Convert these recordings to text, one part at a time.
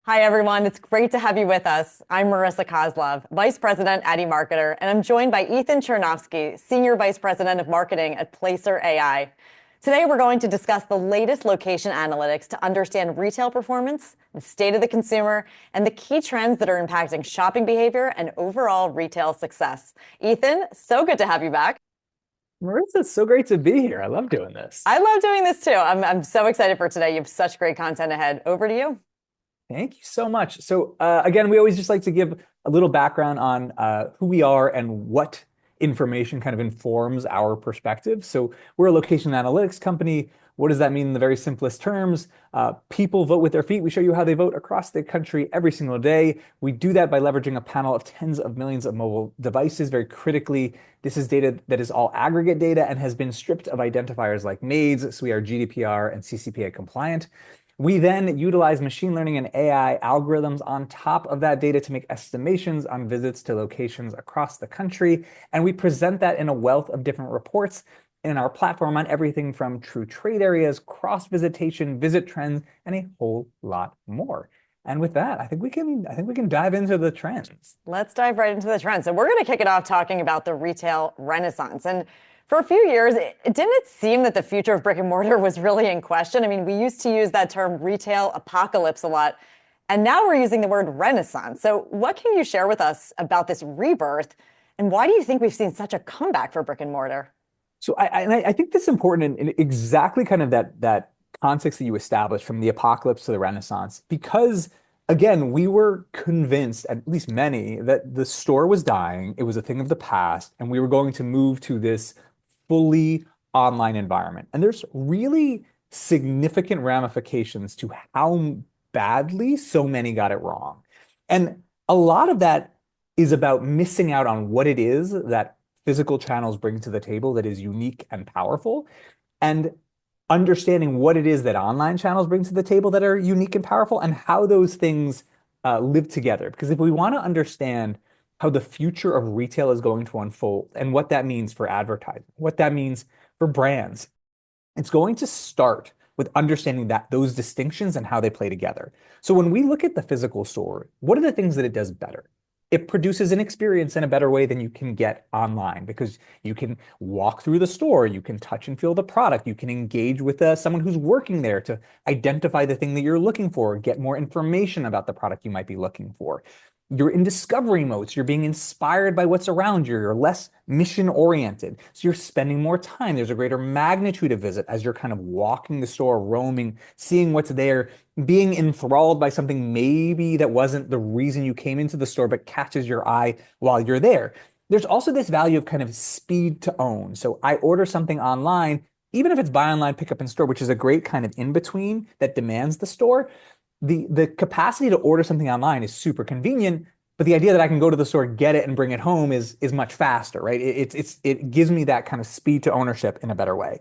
Hi, everyone. It's great to have you with us. I'm Marissa Kozlov, Vice President at eMarketer, and I'm joined by Ethan Chernofsky, Senior Vice President of Marketing at Placer.ai. Today, we're going to discuss the latest location analytics to understand retail performance, the state of the consumer, and the key trends that are impacting shopping behavior and overall retail success. Ethan, so good to have you back. Marissa, it's so great to be here. I love doing this. I love doing this too. I'm so excited for today. You have such great content ahead. Over to you. Thank you so much. Again, we always just like to give a little background on who we are and what information kind of informs our perspective. So we're a location analytics company. What does that mean in the very simplest terms? People vote with their feet. We show you how they vote across the country every single day. We do that by leveraging a panel of tens of millions of mobile devices. Very critically, this is data that is all aggregate data and has been stripped of identifiers like MAIDs, so we are GDPR and CCPA compliant. We then utilize machine learning and AI algorithms on top of that data to make estimations on visits to locations across the country. And we present that in a wealth of different reports in our platform on everything from true trade areas, cross visitation, visit trends, and a whole lot more. And with that, I think we can dive into the trends. Let's dive right into the trends. So we're going to kick it off talking about the retail renaissance. And for a few years, didn't it seem that the future of brick and mortar was really in question? I mean, we used to use that term retail apocalypse a lot, and now we're using the word renaissance. So what can you share with us about this rebirth, and why do you think we've seen such a comeback for brick and mortar? I think this is important in exactly kind of that context that you established from the apocalypse to the Renaissance, because again, we were convinced, at least many, that the store was dying, it was a thing of the past, and we were going to move to this fully online environment. And there's really significant ramifications to how badly so many got it wrong. And a lot of that is about missing out on what it is that physical channels bring to the table that is unique and powerful, and understanding what it is that online channels bring to the table that are unique and powerful, and how those things live together. Because if we want to understand how the future of retail is going to unfold and what that means for advertising, what that means for brands, it's going to start with understanding that those distinctions and how they play together. So when we look at the physical store, what are the things that it does better? It produces an experience in a better way than you can get online, because you can walk through the store, you can touch and feel the product, you can engage with someone who's working there to identify the thing that you're looking for, get more information about the product you might be looking for. You're in discovery mode, so you're being inspired by what's around you. You're less mission oriented, so you're spending more time. There's a greater magnitude of visit as you're kind of walking the store, roaming, seeing what's there, being enthralled by something maybe that wasn't the reason you came into the store, but catches your eye while you're there. There's also this value of kind of speed to own. So I order something online, even if it's buy online, pick up in store, which is a great kind of in between that demands the store. The capacity to order something online is super convenient, but the idea that I can go to the store, get it, and bring it home is much faster, right? It gives me that kind of speed to ownership in a better way.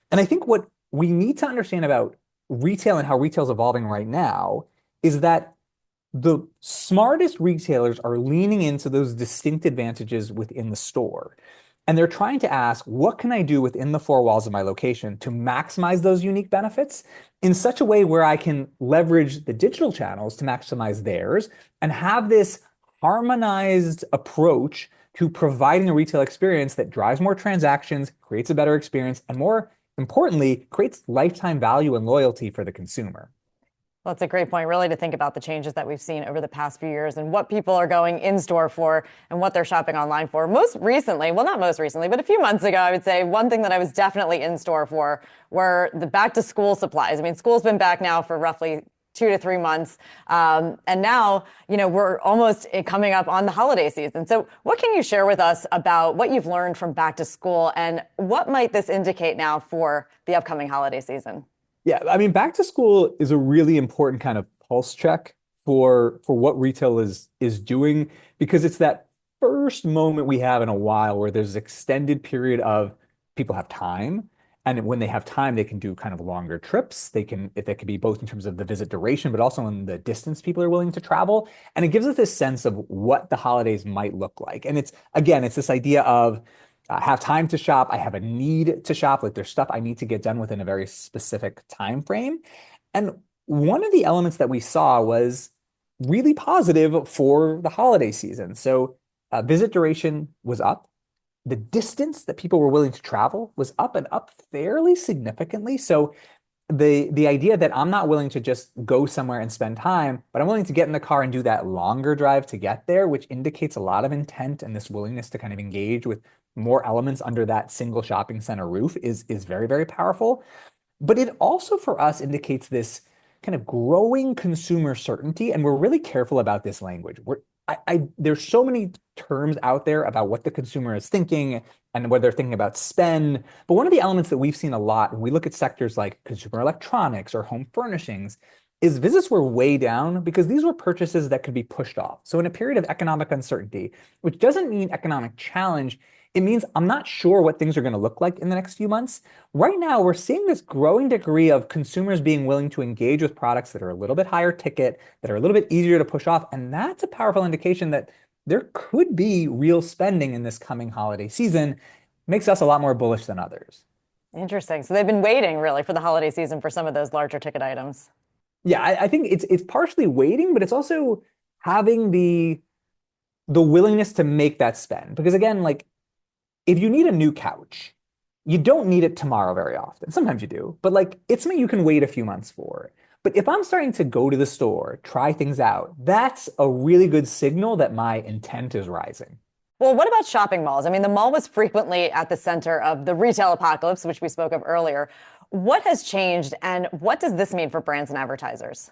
And I think what we need to understand about retail and how retail is evolving right now is that the smartest retailers are leaning into those distinct advantages within the store. And they're trying to ask, what can I do within the four walls of my location to maximize those unique benefits in such a way where I can leverage the digital channels to maximize theirs and have this harmonized approach to providing a retail experience that drives more transactions, creates a better experience, and more importantly, creates lifetime value and loyalty for the consumer. Well, it's a great point, really, to think about the changes that we've seen over the past few years and what people are going in store for and what they're shopping online for. Most recently, well, not most recently, but a few months ago, I would say one thing that I was definitely in store for were the back to school supplies. I mean, school's been back now for roughly 2 to 3 months. And now, we're almost coming up on the holiday season. So what can you share with us about what you've learned from back to school, and what might this indicate now for the upcoming holiday season? Yeah, I mean, back to school is a really important kind of pulse check for what retail is doing, because it's that first moment we have in a while where there's an extended period of people have time. And when they have time, they can do kind of longer trips. That could be both in terms of the visit duration, but also in the distance people are willing to travel. And it gives us this sense of what the holidays might look like. And it's this idea of have time to shop. I have a need to shop. Like there's stuff I need to get done within a very specific time frame. And one of the elements that we saw was really positive for the holiday season. So visit duration was up. The distance that people were willing to travel was up and up fairly significantly. So the idea that I'm not willing to just go somewhere and spend time, but I'm willing to get in the car and do that longer drive to get there, which indicates a lot of intent and this willingness to kind of engage with more elements under that single shopping center roof is very, very powerful. But it also for us indicates this kind of growing consumer certainty, and we're really careful about this language. There's so many terms out there about what the consumer is thinking and whether they're thinking about spend. But one of the elements that we've seen a lot when we look at sectors like consumer electronics or home furnishings is visits were way down because these were purchases that could be pushed off. So in a period of economic uncertainty, which doesn't mean economic challenge, it means I'm not sure what things are going to look like in the next few months. Right now, we're seeing this growing degree of consumers being willing to engage with products that are a little bit higher ticket, that are a little bit easier to push off. And that's a powerful indication that there could be real spending in this coming holiday season. Makes us a lot more bullish than others. Interesting. So they've been waiting really for the holiday season for some of those larger ticket items. Yeah, I think it's partially waiting, but it's also having the willingness to make that spend. Because again, like if you need a new couch, you don't need it tomorrow very often. Sometimes you do, but like it's something you can wait a few months for. But if I'm starting to go to the store, try things out, that's a really good signal that my intent is rising. Well, what about shopping malls? I mean, the mall was frequently at the center of the retail apocalypse, which we spoke of earlier. What has changed, and what does this mean for brands and advertisers?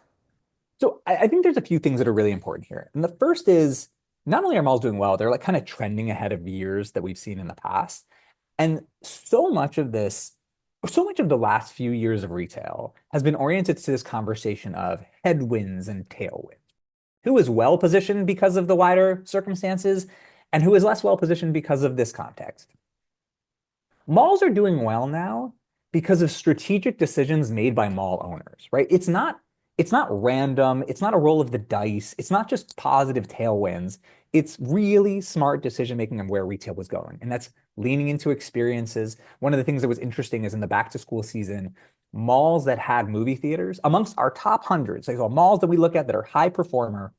So I think there's a few things that are really important here. And the first is not only are malls doing well, they're like kind of trending ahead of years that we've seen in the past. And so much of this, so much of the last few years of retail has been oriented to this conversation of headwinds and tailwinds. Who is well positioned because of the wider circumstances, and who is less well positioned because of this context. Malls are doing well now because of strategic decisions made by mall owners, right? It's not random, it's not a roll of the dice, it's not just positive tailwinds. It's really smart decision making on where retail was going. And that's leaning into experiences. One of the things that was interesting is in the back to school season, malls that had movie theaters, amongst our top hundreds, like so malls that we look at that are high performer,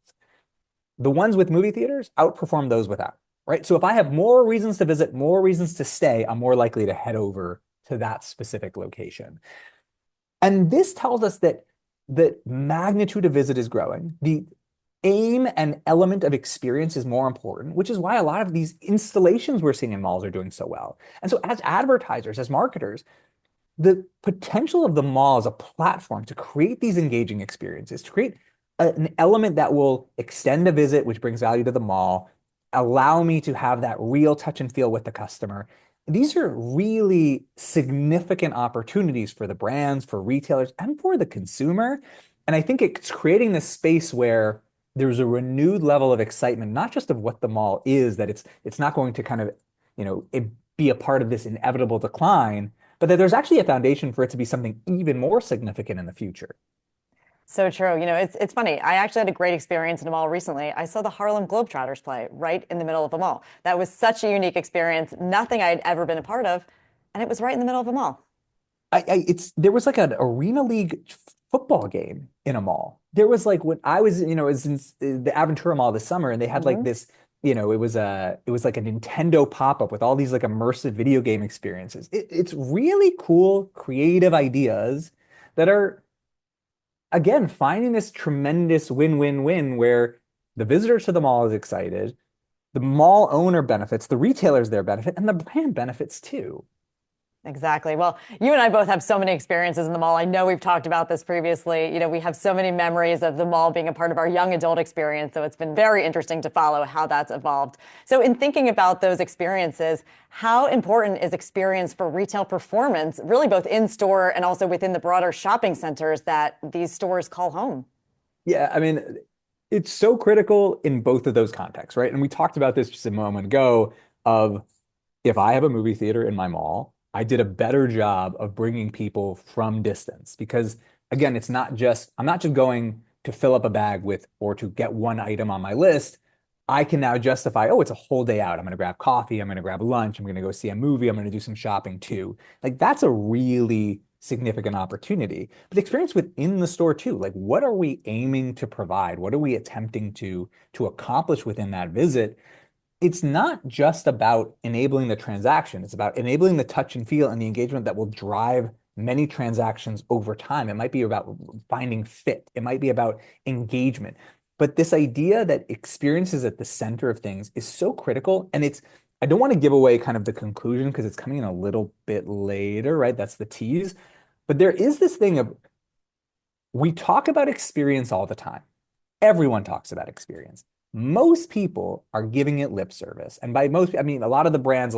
the ones with movie theaters outperform those without, right? So if I have more reasons to visit, more reasons to stay, I'm more likely to head over to that specific location. And this tells us that the magnitude of visit is growing. The aim and element of experience is more important, which is why a lot of these installations we're seeing in malls are doing so well. And so as advertisers, as marketers, the potential of the mall as a platform to create these engaging experiences, to create an element that will extend a visit, which brings value to the mall, allow me to have that real touch and feel with the customer. These are really significant opportunities for the brands, for retailers, and for the consumer. And I think it's creating this space where there's a renewed level of excitement, not just of what the mall is, that it's not going to kind of, be a part of this inevitable decline, but that there's actually a foundation for it to be something even more significant in the future. So true. It's funny. I actually had a great experience in a mall recently. I saw the Harlem Globetrotters play right in the middle of a mall. That was such a unique experience, nothing I'd ever been a part of, and it was right in the middle of a mall. There was like an Arena League football game in a mall. There was like when I was, it was in the Aventura Mall this summer, and they had like Hmm. this, it was like a Nintendo pop-up with all these like immersive video game experiences. It's really cool, creative ideas that are again, finding this tremendous win-win-win where the visitor to the mall is excited, the mall owner benefits, the retailers there benefit, and the brand benefits too. Exactly. Well, you and I both have so many experiences in the mall. I know we've talked about this previously. We have so many memories of the mall being a part of our young adult experience. So it's been very interesting to follow how that's evolved. So in thinking about those experiences, how important is experience for retail performance, really both in store and also within the broader shopping centers that these stores call home? Yeah, I mean, it's so critical in both of those contexts, right? And we talked about this just a moment ago of if I have a movie theater in my mall, I did a better job of bringing people from distance because again, I'm not just going to fill up a bag with or to get one item on my list. I can now justify, oh, it's a whole day out. I'm going to grab coffee. I'm going to grab lunch. I'm going to go see a movie. I'm going to do some shopping too. Like that's a really significant opportunity, but experience within the store too. Like, what are we aiming to provide? What are we attempting to accomplish within that visit? It's not just about enabling the transaction. It's about enabling the touch and feel and the engagement that will drive many transactions over time. It might be about finding fit. It might be about engagement. But this idea that experience is at the center of things is so critical. And I don't want to give away kind of the conclusion because it's coming in a little bit later, right? That's the tease. But there is this thing of we talk about experience all the time. Everyone talks about experience. Most people are giving it lip service. And by most, I mean a lot of the brands,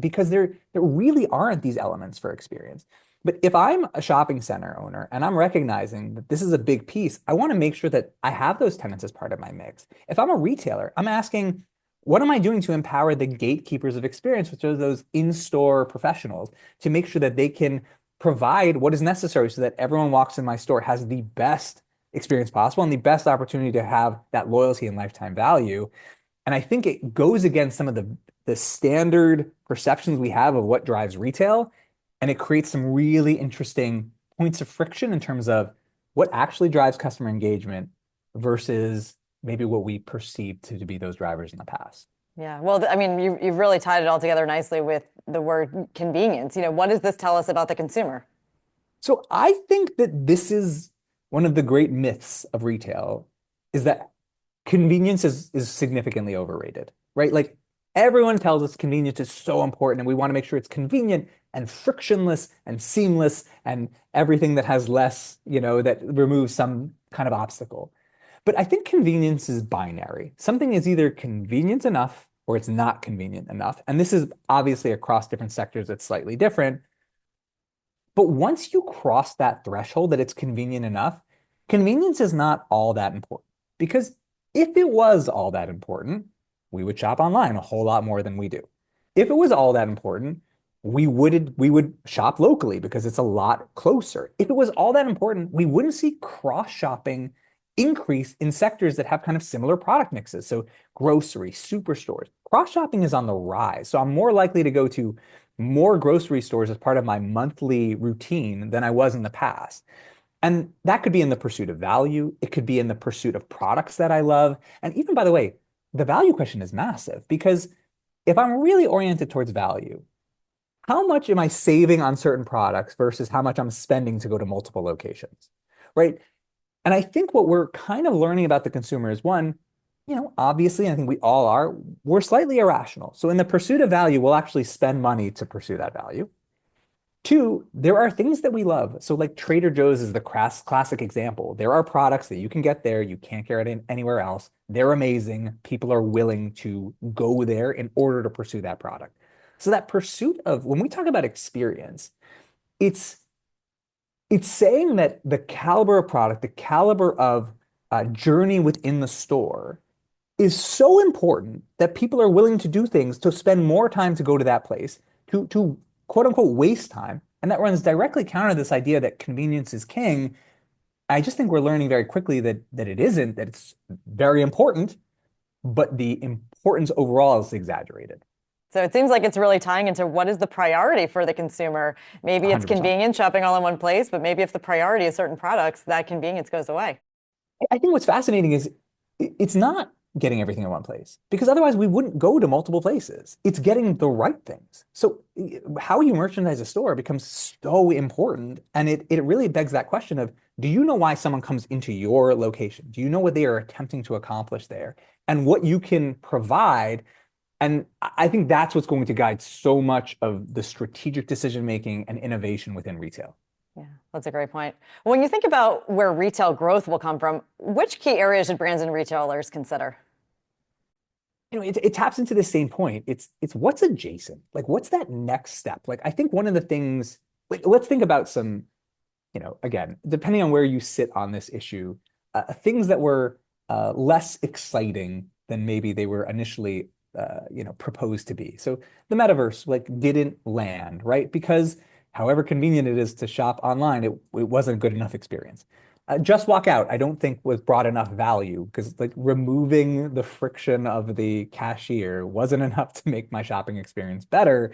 because there really aren't these elements for experience. But if I'm a shopping center owner and I'm recognizing that this is a big piece, I want to make sure that I have those tenants as part of my mix. If I'm a retailer, I'm asking, what am I doing to empower the gatekeepers of experience, which are those in-store professionals, to make sure that they can provide what is necessary so that everyone walks in my store has the best experience possible and the best opportunity to have that loyalty and lifetime value. And I think it goes against some of the standard perceptions we have of what drives retail. And it creates some really interesting points of friction in terms of what actually drives customer engagement versus maybe what we perceive to be those drivers in the past. Yeah, well, I mean, you've really tied it all together nicely with the word convenience. What does this tell us about the consumer? So I think that this is one of the great myths of retail is that convenience is significantly overrated, right? Like everyone tells us convenience is so important and we want to make sure it's convenient and frictionless and seamless and everything that has less, that removes some kind of obstacle. But I think convenience is binary. Something is either convenient enough or it's not convenient enough. And this is obviously across different sectors, it's slightly different. But once you cross that threshold that it's convenient enough, convenience is not all that important. Because if it was all that important, we would shop online a whole lot more than we do. If it was all that important, we would shop locally because it's a lot closer. If it was all that important, we wouldn't see cross-shopping increase in sectors that have kind of similar product mixes. So grocery, superstores, cross-shopping is on the rise. So I'm more likely to go to more grocery stores as part of my monthly routine than I was in the past. And that could be in the pursuit of value. It could be in the pursuit of products that I love. And even, by the way, the value question is massive because if I'm really oriented towards value, how much am I saving on certain products versus how much I'm spending to go to multiple locations, right? And I think what we're kind of learning about the consumer is one, obviously, I think we all are, we're slightly irrational. So in the pursuit of value, we'll actually spend money to pursue that value. Two, there are things that we love. So like Trader Joe's is the classic example. There are products that you can get there, you can't get it anywhere else. They're amazing. People are willing to go there in order to pursue that product. So that pursuit of, when we talk about experience, it's saying that the caliber of product, the caliber of journey within the store is so important that people are willing to do things to spend more time to go to that place, to quote unquote waste time. And that runs directly counter to this idea that convenience is king. I just think we're learning very quickly that it isn't, that it's very important, but the importance overall is exaggerated. So it seems like it's really tying into what is the priority for the consumer. Maybe it's 100%. convenient shopping all in one place, but maybe if the priority is certain products, that convenience goes away. I think what's fascinating is it's not getting everything in one place because otherwise we wouldn't go to multiple places. It's getting the right things. So how you merchandise a store becomes so important. And it really begs that question of, do you know why someone comes into your location? Do you know what they are attempting to accomplish there and what you can provide? And I think that's what's going to guide so much of the strategic decision-making and innovation within retail. Yeah, that's a great point. When you think about where retail growth will come from, which key areas should brands and retailers consider? It taps into the same point. It's what's adjacent. Like, what's that next step? Like, I think one of the things, like, let's think about some, again, depending on where you sit on this issue, things that were less exciting than maybe they were initially, proposed to be. So the metaverse, like, didn't land, right? Because however convenient it is to shop online, it wasn't a good enough experience. Just Walk Out, I don't think was brought enough value because like removing the friction of the cashier wasn't enough to make my shopping experience better,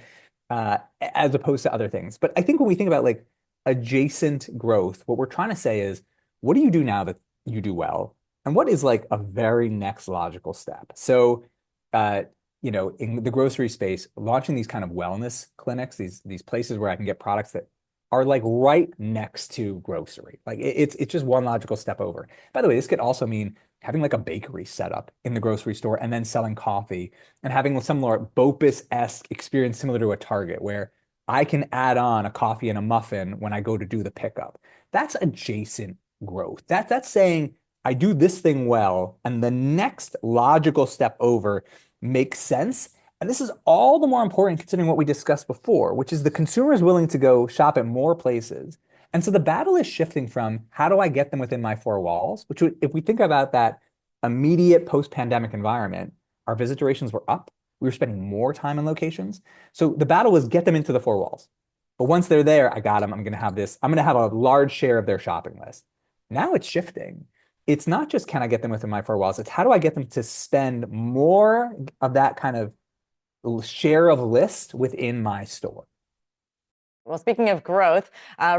as opposed to other things. But I think when we think about like adjacent growth, what we're trying to say is, what do you do now that you do well? And what is like a very next logical step? So, uh, in the grocery space, launching these kind of wellness clinics, these places where I can get products that are like right next to grocery. Like it's just one logical step over. By the way, this could also mean having like a bakery set up in the grocery store and then selling coffee and having some more BOPUS-esque experience similar to a Target where I can add on a coffee and a muffin when I go to do the pickup. That's adjacent growth. That's saying I do this thing well, and the next logical step over makes sense. And this is all the more important considering what we discussed before, which is the consumer is willing to go shop at more places. And so the battle is shifting from how do I get them within my four walls, which if we think about that immediate post-pandemic environment, our visit durations were up. We were spending more time in locations. So the battle was get them into the four walls. But once they're there, I got them. I'm going to have this. I'm going to have a large share of their shopping list. Now it's shifting. It's not just can I get them within my four walls. It's how do I get them to spend more of that kind of share of list within my store. Well, speaking of growth,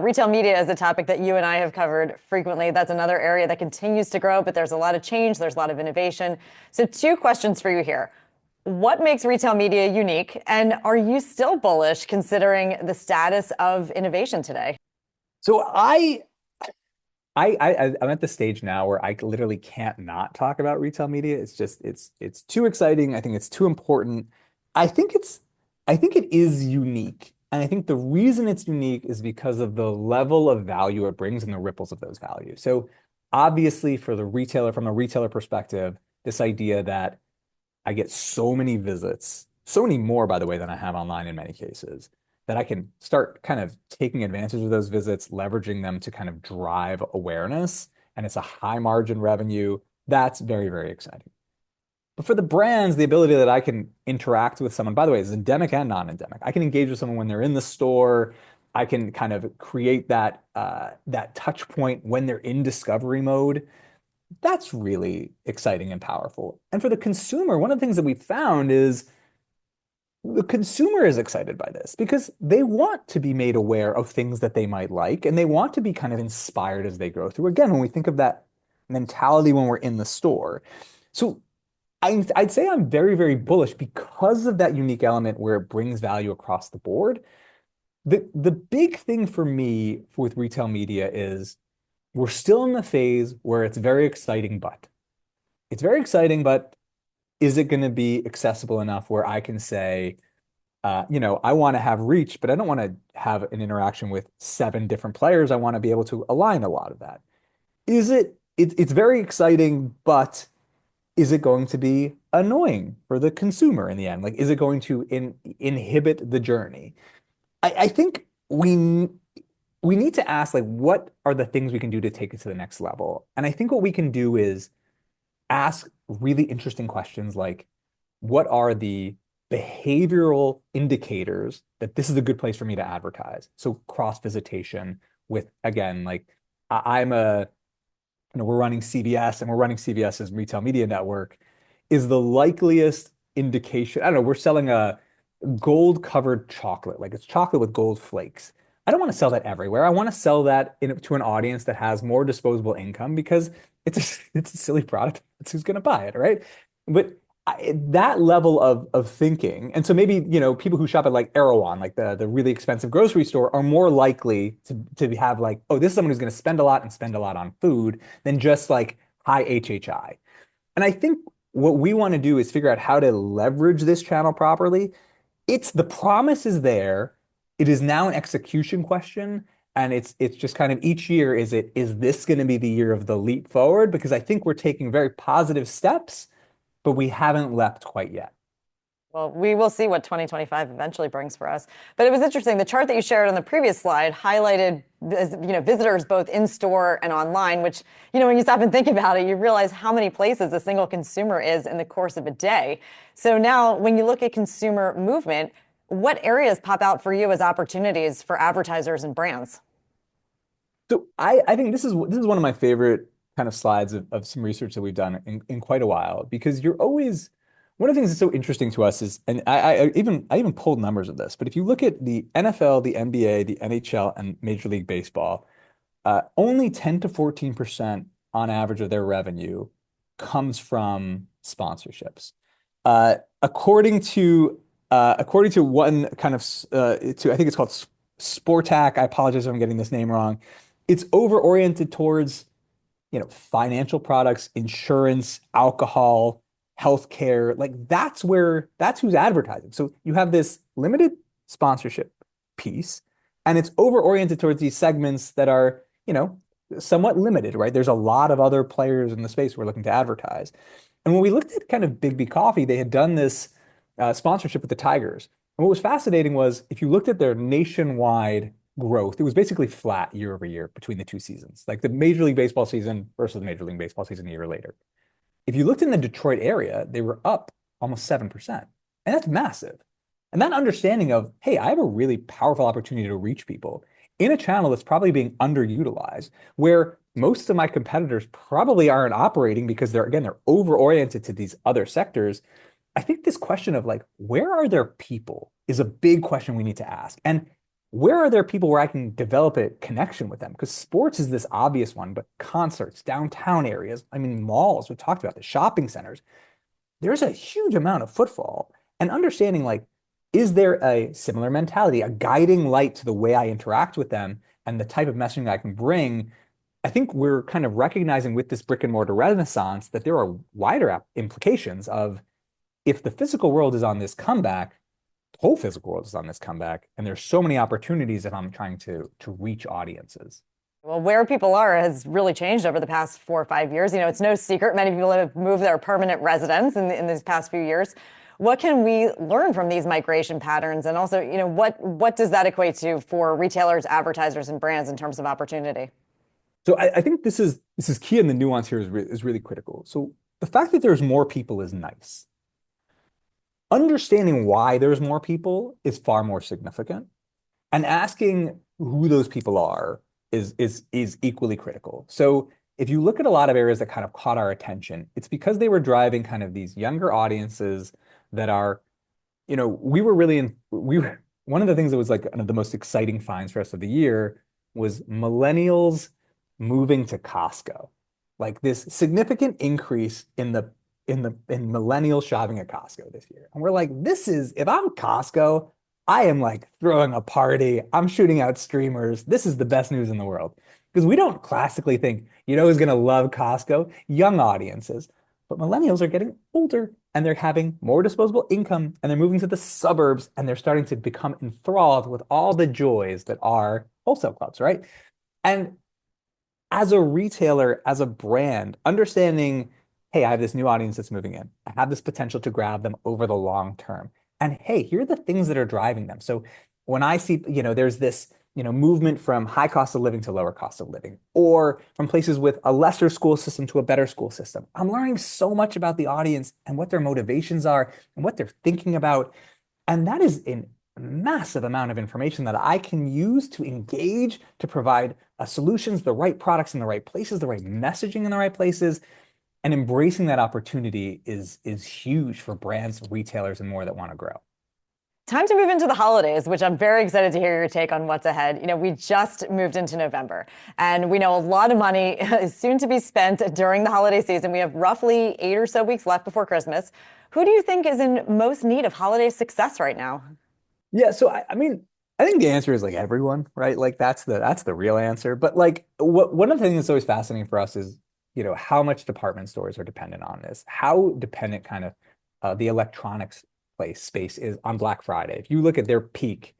retail media is a topic that you and I have covered frequently. That's another area that continues to grow, but there's a lot of change, there's a lot of innovation. So, two questions for you here. What makes retail media unique? And are you still bullish considering the status of innovation today? So I'm at the stage now where I literally can't not talk about retail media. It's just it's too exciting. I think it's too important. I think it's I think it is unique. And I think the reason it's unique is because of the level of value it brings and the ripples of those values. So obviously for the retailer, from a retailer perspective, this idea that I get so many visits, so many more, by the way, than I have online in many cases, that I can start kind of taking advantage of those visits, leveraging them to kind of drive awareness. And it's a high margin revenue. That's very, very exciting. But for the brands, the ability that I can interact with someone, by the way, is endemic and non-endemic. I can engage with someone when they're in the store. I can kind of create that touch point when they're in discovery mode. That's really exciting and powerful. And for the consumer, one of the things that we found is the consumer is excited by this because they want to be made aware of things that they might like and they want to be kind of inspired as they grow through. Again, when we think of that mentality when we're in the store. So I'd say I'm very, very bullish because of that unique element where it brings value across the board. The big thing for me with retail media is we're still in the phase where it's very exciting, but is it going to be accessible enough where I can say, I want to have reach, but I don't want to have an interaction with seven different players. I want to be able to align a lot of that. It's very exciting, but is it going to be annoying for the consumer in the end? Like, is it going to inhibit the journey? I think we need to ask, like, what are the things we can do to take it to the next level? And I think what we can do is ask really interesting questions like, what are the behavioral indicators that this is a good place for me to advertise? So cross visitation with, again, like I'm a we're running CVS and we're running CVS's retail media network is the likeliest indication. I don't know, we're selling a gold covered chocolate, like it's chocolate with gold flakes. I don't want to sell that everywhere. I want to sell that to an audience that has more disposable income because it's a silly product. It's who's going to buy it, right? But that level of thinking, and so maybe people who shop at like Erewhon, like the really expensive grocery store, are more likely to have like, oh, this is someone who's going to spend a lot and spend a lot on food than just like high HHI. And I think what we want to do is figure out how to leverage this channel properly. It's the promise is there. It is now an execution question. And it's just kind of each year, is this going to be the year of the leap forward? Because I think we're taking very positive steps, but we haven't leapt quite yet. Well, we will see what 2025 eventually brings for us. But it was interesting. The chart that you shared on the previous slide highlighted, visitors both in store and online, which, when you stop and think about it, you realize how many places a single consumer is in the course of a day. So now when you look at consumer movement, what areas pop out for you as opportunities for advertisers and brands? So I think this is one of my favorite kind of slides of some research that we've done in quite a while because you're always one of the things that's so interesting to us is, and I even pulled numbers of this, but if you look at the NFL, the NBA, the NHL, and Major League Baseball, only 10 to 14% on average of their revenue comes from sponsorships. Uh, according to according to one kind of to I think it's called Sportac. I apologize if I'm getting this name wrong. It's over oriented towards financial products, insurance, alcohol, healthcare. Like that's who's advertising. So you have this limited sponsorship piece, and it's over oriented towards these segments that are, somewhat limited, right? There's a lot of other players in the space we're looking to advertise. And when we looked at kind of Big B Coffee, they had done this sponsorship with the Tigers. And what was fascinating was if you looked at their nationwide growth, it was basically flat year over year between the two seasons, like the Major League Baseball season versus the Major League Baseball season a year later. If you looked in the Detroit area, they were up almost 7%. And that's massive. And that understanding of, hey, I have a really powerful opportunity to reach people in a channel that's probably being underutilized, where most of my competitors probably aren't operating because they're over-oriented to these other sectors. I think this question of like, where are their people is a big question we need to ask. And where are there people where I can develop a connection with them? Because sports is this obvious one, but concerts, downtown areas, I mean, malls, we talked about the shopping centers, there's a huge amount of footfall. And understanding like, is there a similar mentality, a guiding light to the way I interact with them and the type of messaging I can bring? I think we're kind of recognizing with this brick and mortar renaissance that there are wider implications of if the physical world is on this comeback, the whole physical world is on this comeback, and there's so many opportunities if I'm trying to reach audiences. Well, where people are has really changed over the past 4 or 5 years. It's no secret many people have moved their permanent residence in these past few years. What can we learn from these migration patterns? And also, what does that equate to for retailers, advertisers, and brands in terms of opportunity? So I think this is key, and the nuance here is really critical. So the fact that there's more people is nice. Understanding why there's more people is far more significant, and asking who those people are is equally critical. So if you look at a lot of areas that kind of caught our attention, it's because they were driving kind of these younger audiences that are, we were one of the things that was like one of the most exciting finds for us of the year was millennials moving to Costco. Like this significant increase in millennial shopping at Costco this year. And we're like, if I'm Costco, I am like throwing a party. I'm shooting out streamers. This is the best news in the world. Because we don't classically think, who's going to love Costco? Young audiences. But millennials are getting older and they're having more disposable income and they're moving to the suburbs and they're starting to become enthralled with all the joys that are wholesale clubs, right? And as a retailer, as a brand, understanding, hey, I have this new audience that's moving in. I have this potential to grab them over the long term. And hey, here are the things that are driving them. So when I see, there's this, movement from high cost of living to lower cost of living, or from places with a lesser school system to a better school system, I'm learning so much about the audience and what their motivations are and what they're thinking about. And that is a massive amount of information that I can use to engage, to provide solutions, the right products in the right places, the right messaging in the right places. And embracing that opportunity is huge for brands, retailers, and more that want to grow. Time to move into the holidays, which I'm very excited to hear your take on what's ahead. We just moved into November, and we know a lot of money is soon to be spent during the holiday season. We have roughly 8 or so weeks left before Christmas. Who do you think is in most need of holiday success right now? Yeah, so I mean, I think the answer is like everyone, right? Like that's the real answer. But like one of the things that's always fascinating for us is, how much department stores are dependent on this, how dependent kind of the electronics space is on Black Friday. If you look at their peak,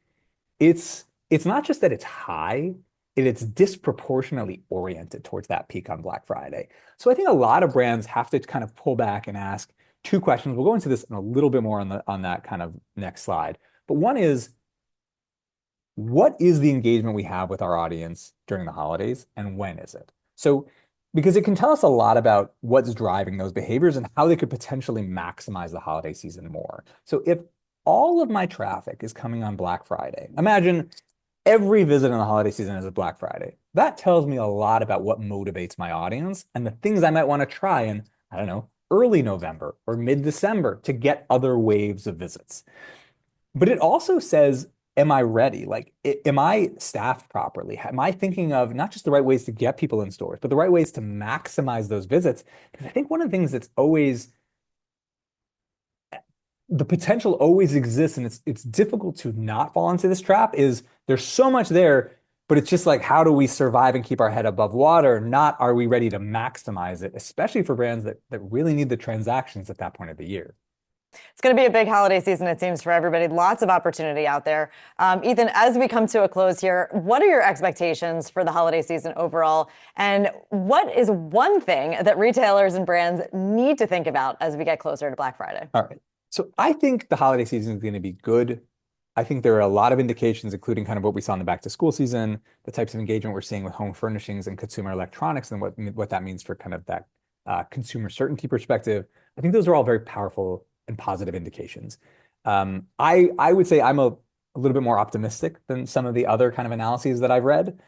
it's not just that it's high, it's disproportionately oriented towards that peak on Black Friday. So I think a lot of brands have to kind of pull back and ask two questions. We'll go into this in a little bit more on that kind of next slide. But one is, what is the engagement we have with our audience during the holidays, and when is it? So because it can tell us a lot about what's driving those behaviors and how they could potentially maximize the holiday season more. So if all of my traffic is coming on Black Friday, imagine every visit in the holiday season is a Black Friday. That tells me a lot about what motivates my audience and the things I might want to try and, I don't know, early November or mid-December to get other waves of visits. But it also says, am I ready? Like, am I staffed properly? Am I thinking of not just the right ways to get people in stores, but the right ways to maximize those visits? Because I think one of the things that's always the potential always exists, and it's difficult to not fall into this trap, is there's so much there, but it's just like, how do we survive and keep our head above water? Not are we ready to maximize it, especially for brands that really need the transactions at that point of the year. It's going to be a big holiday season, it seems, for everybody. Lots of opportunity out there. Ethan, as we come to a close here, what are your expectations for the holiday season overall? And what is one thing that retailers and brands need to think about as we get closer to Black Friday? All right. So I think the holiday season is going to be good. I think there are a lot of indications, including kind of what we saw in the back to school season, the types of engagement we're seeing with home furnishings and consumer electronics, and what that means for kind of that consumer certainty perspective. I think those are all very powerful and positive indications. I would say I'm a little bit more optimistic than some of the other kind of analyses that I've read.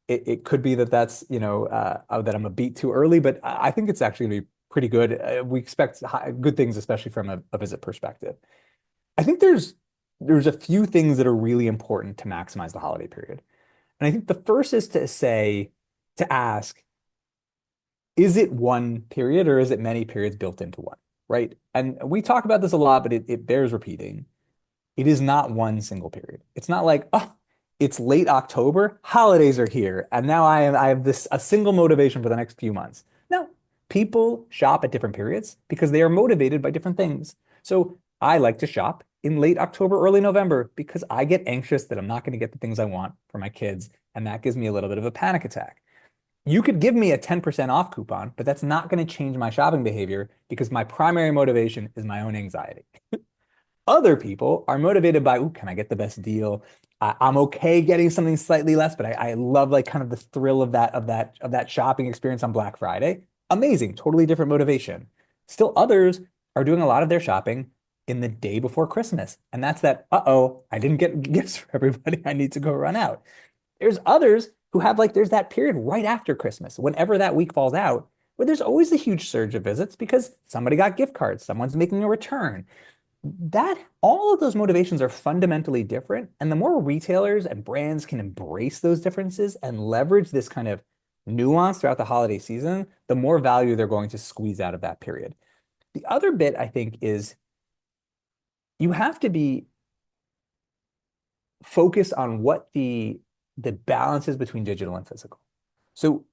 It could be that that's, that I'm a beat too early, but I think it's actually going to be pretty good. We expect good things, especially from a visit perspective. I think there's a few things that are really important to maximize the holiday period. And I think the first is to ask, is it one period or is it many periods built into one, right? And we talk about this a lot, but it bears repeating. It is not one single period. It's not like, oh, it's late October, holidays are here, and now I have a single motivation for the next few months. No, people shop at different periods because they are motivated by different things. So I like to shop in late October, early November, because I get anxious that I'm not going to get the things I want for my kids, and that gives me a little bit of a panic attack. You could give me a 10% off coupon, but that's not going to change my shopping behavior because my primary motivation is my own anxiety. Other people are motivated by, ooh, can I get the best deal? I'm okay getting something slightly less, but I love like kind of the thrill of that shopping experience on Black Friday. Amazing, totally different motivation. Still, others are doing a lot of their shopping in the day before Christmas, and that's that. Uh-oh, I didn't get gifts for everybody. I need to go run out. There's others who have there's that period right after Christmas, whenever that week falls out, where there's always a huge surge of visits because somebody got gift cards, someone's making a return. That all of those motivations are fundamentally different. And the more retailers and brands can embrace those differences and leverage this kind of nuance throughout the holiday season, the more value they're going to squeeze out of that period. The other bit, I think, is you have to be focused on what the balance is between digital and physical. So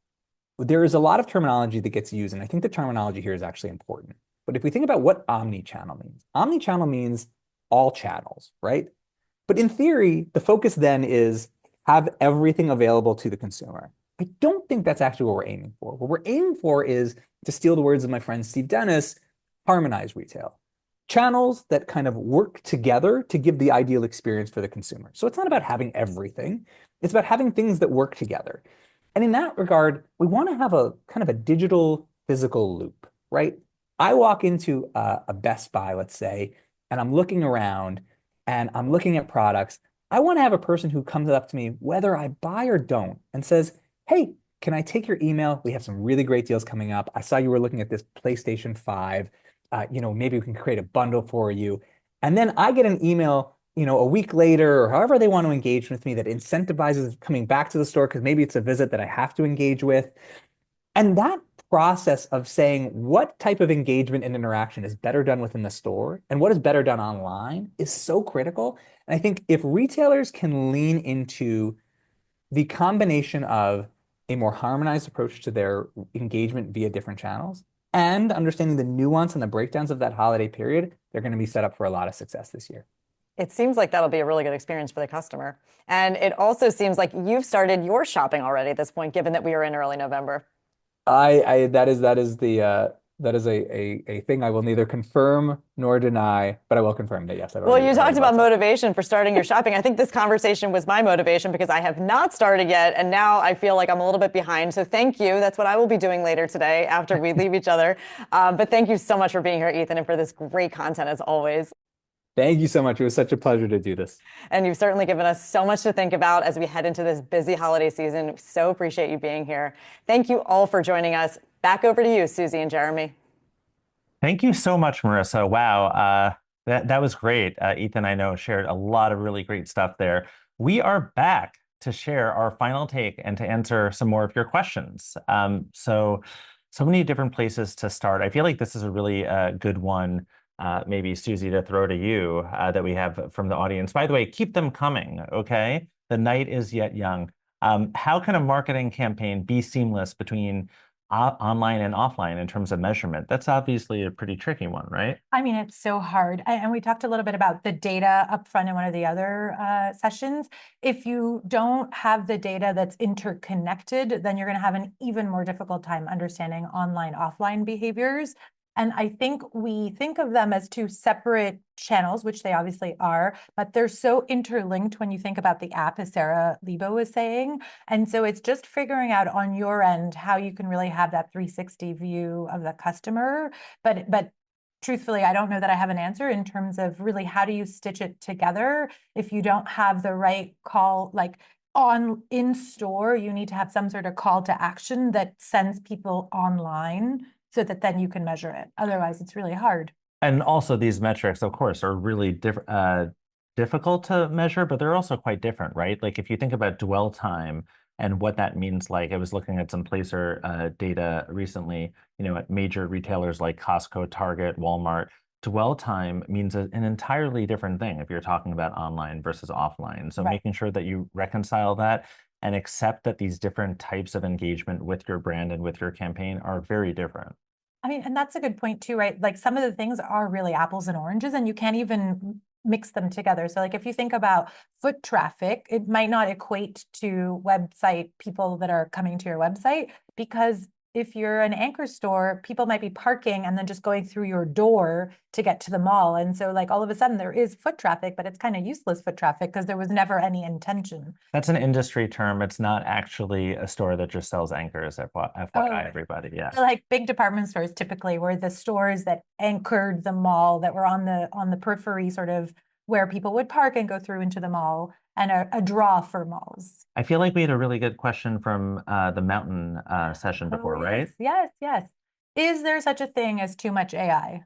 there is a lot of terminology that gets used, and I think the terminology here is actually important. But if we think about what omni-channel means, omni-channel means all channels, right? But in theory, the focus then is have everything available to the consumer. I don't think that's actually what we're aiming for. What we're aiming for is, to steal the words of my friend Steve Dennis, harmonize retail. Channels that kind of work together to give the ideal experience for the consumer. So it's not about having everything. It's about having things that work together. And in that regard, we want to have a kind of a digital physical loop, right? I walk into a Best Buy, let's say, and I'm looking around and I'm looking at products. I want to have a person who comes up to me, whether I buy or don't, and says, hey, can I take your email? We have some really great deals coming up. I saw you were looking at this PlayStation 5. Maybe we can create a bundle for you. And then I get an email, a week later or however they want to engage with me that incentivizes coming back to the store because maybe it's a visit that I have to engage with. And that process of saying what type of engagement and interaction is better done within the store and what is better done online is so critical. And I think if retailers can lean into the combination of a more harmonized approach to their engagement via different channels and understanding the nuance and the breakdowns of that holiday period, they're going to be set up for a lot of success this year. It seems like that'll be a really good experience for the customer. And it also seems like you've started your shopping already at this point, given that we are in early November. That is a thing I will neither confirm nor deny, but I will confirm that yes, Well, you talked about motivation for starting your shopping. I think this conversation was my motivation because I have not started yet, and now I feel like I'm a little bit behind. So thank you. That's what I will be doing later today after we leave each other. But thank you so much for being here, Ethan, and for this great content as always. Thank you so much. It was such a pleasure to do this. And you've certainly given us so much to think about as we head into this busy holiday season. So appreciate you being here. Thank you all for joining us. Back over to you, Susie and Jeremy. Thank you so much, Marissa. Wow, that was great. Ethan, I know, shared a lot of really great stuff there. We are back to share our final take and to answer some more of your questions. So many different places to start. I feel like this is a really good one, maybe Susie, to throw to you that we have from the audience. By the way, keep them coming, okay? The night is yet young. How can a marketing campaign be seamless between online and offline in terms of measurement? That's obviously a pretty tricky one, right? I mean, it's so hard. And we talked a little bit about the data up front in one of the other sessions. If you don't have the data that's interconnected, then you're going to have an even more difficult time understanding online, offline behaviors. And I think we think of them as two separate channels, which they obviously are, but they're so interlinked when you think about the app, as Sarah Lebo was saying. And so it's just figuring out on your end how you can really have that 360 view of the customer. But truthfully, I don't know that I have an answer in terms of really how do you stitch it together if you don't have the right call, like on in store, you need to have some sort of call to action that sends people online so that then you can measure it. Otherwise, it's really hard. And also these metrics, of course, are really difficult to measure, but they're also quite different, right? Like if you think about dwell time and what that means, like I was looking at some Placer data recently, at major retailers like Costco, Target, Walmart. Dwell time means an entirely different thing if you're talking about online versus offline. So Right. making sure that you reconcile that and accept that these different types of engagement with your brand and with your campaign are very different. I mean, and that's a good point too, right? Like some of the things are really apples and oranges, and you can't even mix them together. So like if you think about foot traffic, it might not equate to website people that are coming to your website, because if you're an anchor store, people might be parking and then just going through your door to get to the mall. And so like all of a sudden there is foot traffic, but it's kind of useless foot traffic because there was never any intention. That's an industry term. It's not actually a store that just sells anchors, FYI, everybody. Yeah. So like big department stores typically were the stores that anchored the mall, that were on the periphery, sort of where people would park and go through into the mall, and a draw for malls. I feel like we had a really good question from the mountain session before, right? Yes, yes. Is there such a thing as too much AI?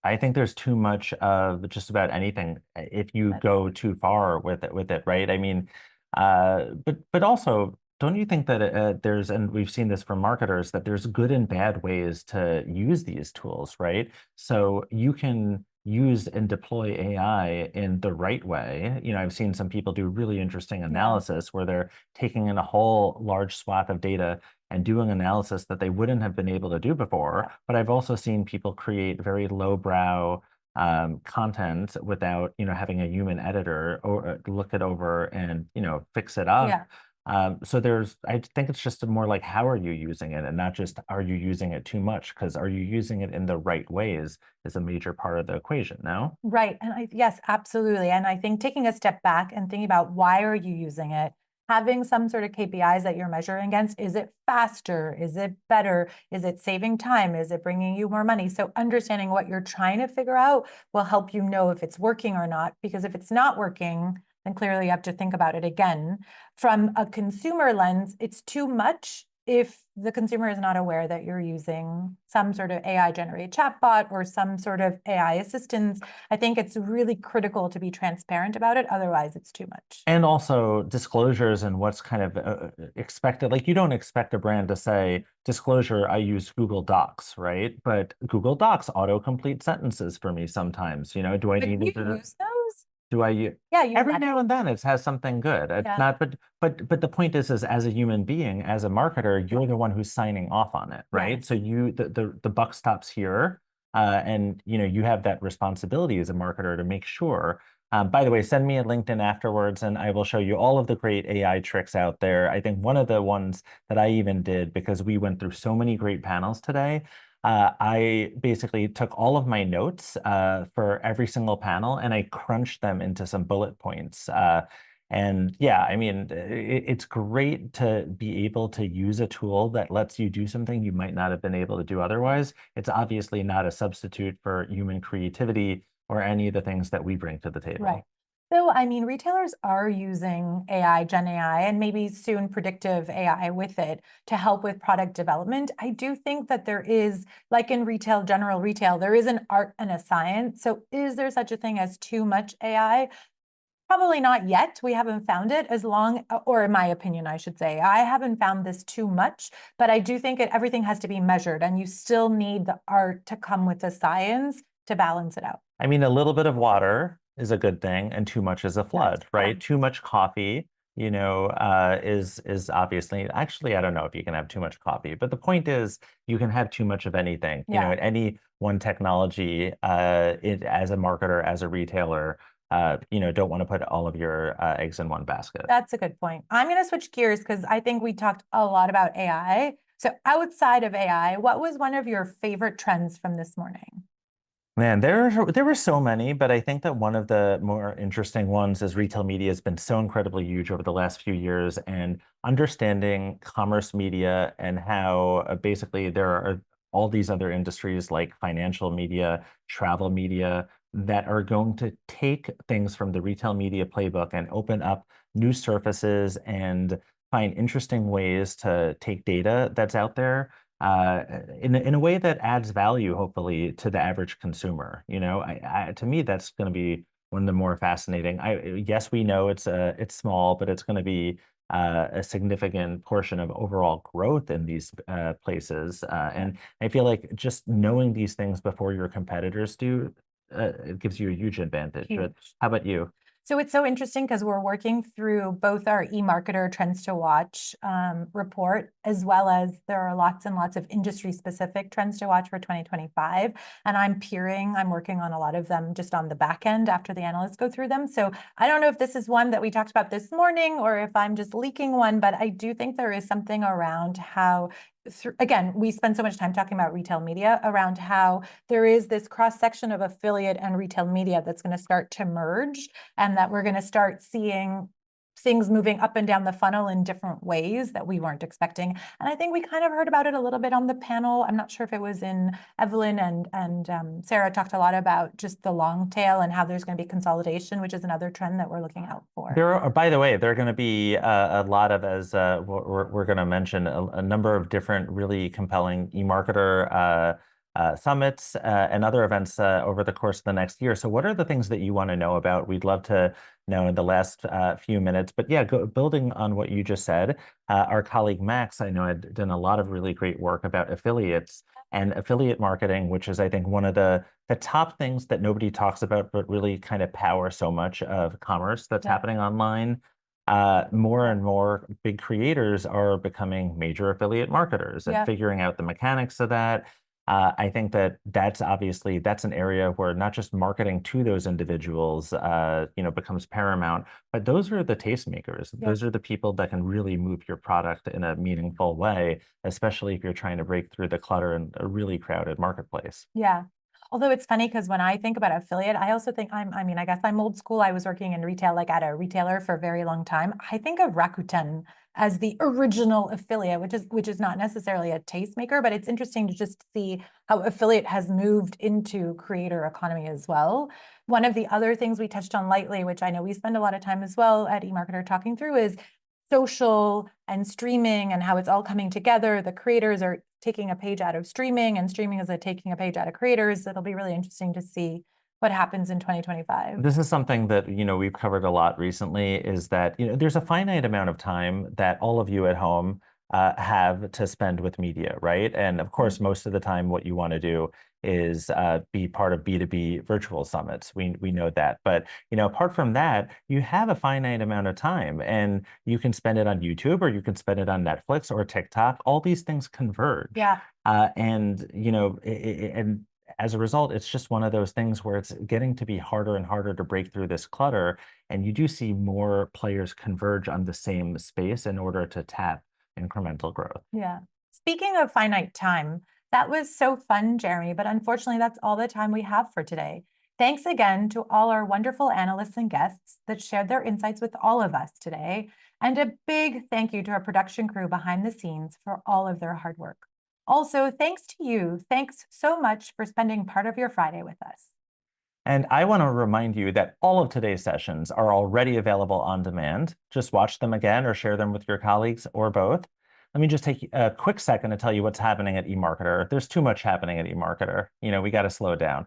I think there's too much of just about anything if you go too far with it, right? I mean, but also, don't you think that there's, and we've seen this from marketers, that there's good and bad ways to use these tools, right? So you can use and deploy AI in the right way. I've seen some people do really interesting analysis where they're taking in a whole large swath of data and doing analysis that they wouldn't have been able to do before. But I've also seen people create very lowbrow content without, having a human editor or look it over and, fix it up. Yeah. So I think it's just more like, how are you using it, and not just, are you using it too much? Because are you using it in the right ways is a major part of the equation, no? Right. And yes, absolutely. And I think taking a step back and thinking about why are you using it, having some sort of KPIs that you're measuring against. Is it faster? Is it better? Is it saving time? Is it bringing you more money? So understanding what you're trying to figure out will help you know if it's working or not, because if it's not working, then clearly you have to think about it again. From a consumer lens, it's too much if the consumer is not aware that you're using some sort of AI generated chatbot or some sort of AI assistance. I think it's really critical to be transparent about it. Otherwise, it's too much. And also disclosures and what's kind of expected. Like you don't expect a brand to say, disclosure, I use Google Docs, right? But Google Docs autocomplete sentences for me sometimes. Do I But need you to use those? do I Yeah, every now and then it has something good. It's Yeah. not, but the point is as a human being, as a marketer, you're the one who's signing off on it, right? Yes. So the buck stops here, and you have that responsibility as a marketer to make sure. By the way, send me a LinkedIn afterwards, and I will show you all of the great AI tricks out there. I think one of the ones that I even did, because we went through so many great panels today, I basically took all of my notes for every single panel and I crunched them into some bullet points. And yeah, I mean, it's great to be able to use a tool that lets you do something you might not have been able to do otherwise. It's obviously not a substitute for human creativity or any of the things that we bring to the table. Right. So, I mean, retailers are using AI, Gen AI, and maybe soon predictive AI with it to help with product development. I do think that there is, like in retail, general retail, there is an art and a science. So, is there such a thing as too much AI? Probably not yet. We haven't found it as long, or in my opinion, I should say, I haven't found this too much, but I do think everything has to be measured and you still need the art to come with the science to balance it out. I mean, a little bit of water is a good thing, and too much is a flood, right? Yeah. Too much coffee, is obviously actually I don't know if you can have too much coffee, but the point is you can have too much of anything. Yeah. At any one technology, as a marketer, as a retailer, don't want to put all of your eggs in one basket. That's a good point. I'm going to switch gears because I think we talked a lot about AI. So outside of AI, what was one of your favorite trends from this morning? Man, there were so many, but I think that one of the more interesting ones is retail media has been so incredibly huge over the last few years, and understanding commerce media and how basically there are all these other industries like financial media, travel media that are going to take things from the retail media playbook and open up new surfaces and find interesting ways to take data that's out there in a way that adds value, hopefully, to the average consumer. To me, that's going to be one of the more fascinating. Yes, we know it's small, but it's going to be a significant portion of overall growth in these places. And I feel like just knowing these things before your competitors do, it gives you a huge advantage. But how about you? So it's so interesting because we're working through both our eMarketer Trends to Watch report, as well as there are lots and lots of industry specific trends to watch for 2025. And I'm working on a lot of them just on the back end after the analysts go through them. So I don't know if this is one that we talked about this morning or if I'm just leaking one, but I do think there is something around how again, we spend so much time talking about retail media around how there is this cross section of affiliate and retail media that's going to start to merge, and that we're going to start seeing things moving up and down the funnel in different ways that we weren't expecting. And I think we kind of heard about it a little bit on the panel. I'm not sure if it was in Evelyn and Sarah talked a lot about just the long tail and how there's going to be consolidation, which is another trend that we're looking out for. By the way, there are going to be a lot of, as we're going to mention, a number of different really compelling eMarketer summits and other events over the course of the next year. So what are the things that you want to know about? We'd love to know in the last few minutes. But yeah, building on what you just said, our colleague Max, I know, had done a lot of really great work about affiliates and affiliate marketing, which is, I think, one of the top things that nobody talks about, but really kind of power so much of commerce that's happening online. More and more big creators are becoming major affiliate marketers and figuring out the mechanics of that. I think that's an area where not just marketing to those individuals, becomes paramount, but those are the tastemakers. Those are the people that can really move your product in a meaningful way, especially if you're trying to break through the clutter in a really crowded marketplace. Yeah. Although it's funny because when I think about affiliate, I also think I guess I'm old school. I was working in retail, like at a retailer for a very long time. I think of Rakuten as the original affiliate, which is not necessarily a tastemaker, but it's interesting to just see how affiliate has moved into creator economy as well. One of the other things we touched on lightly, which I know we spend a lot of time as well at eMarketer talking through, is social and streaming and how it's all coming together. The creators are taking a page out of streaming, and streaming is taking a page out of creators. It'll be really interesting to see what happens in 2025. This is something that, we've covered a lot recently, is that, there's a finite amount of time that all of you at home have to spend with media, right? And of course, most of the time, what you want to do is be part of B2B virtual summits. We know that. But, apart from that, you have a finite amount of time, and you can spend it on YouTube, or you can spend it on Netflix or TikTok. All these things converge. Yeah. And, and as a result, it's just one of those things where it's getting to be harder and harder to break through this clutter. And you do see more players converge on the same space in order to tap incremental growth. Yeah. Speaking of finite time, that was so fun, Jeremy, but unfortunately, that's all the time we have for today. Thanks again to all our wonderful analysts and guests that shared their insights with all of us today. And a big thank you to our production crew behind the scenes for all of their hard work. Also, thanks to you. Thanks so much for spending part of your Friday with us. And I want to remind you that all of today's sessions are already available on demand. Just watch them again or share them with your colleagues or both. Let me just take a quick second to tell you what's happening at eMarketer. There's too much happening at eMarketer. We got to slow down.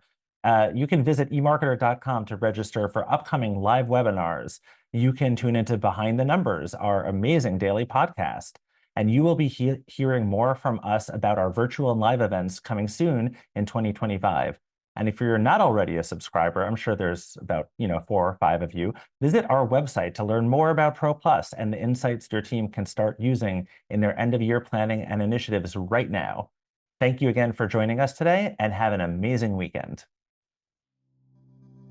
You can visit emarketer.com to register for upcoming live webinars. You can tune into Behind the Numbers, our amazing daily podcast. And you will be hearing more from us about our virtual and live events coming soon in 2025. And if you're not already a subscriber, I'm sure there's about 4 or 5 of you, visit our website to learn more about Pro Plus and the insights your team can start using in their end-of-year planning and initiatives right now. Thank you again for joining us today, and have an amazing weekend.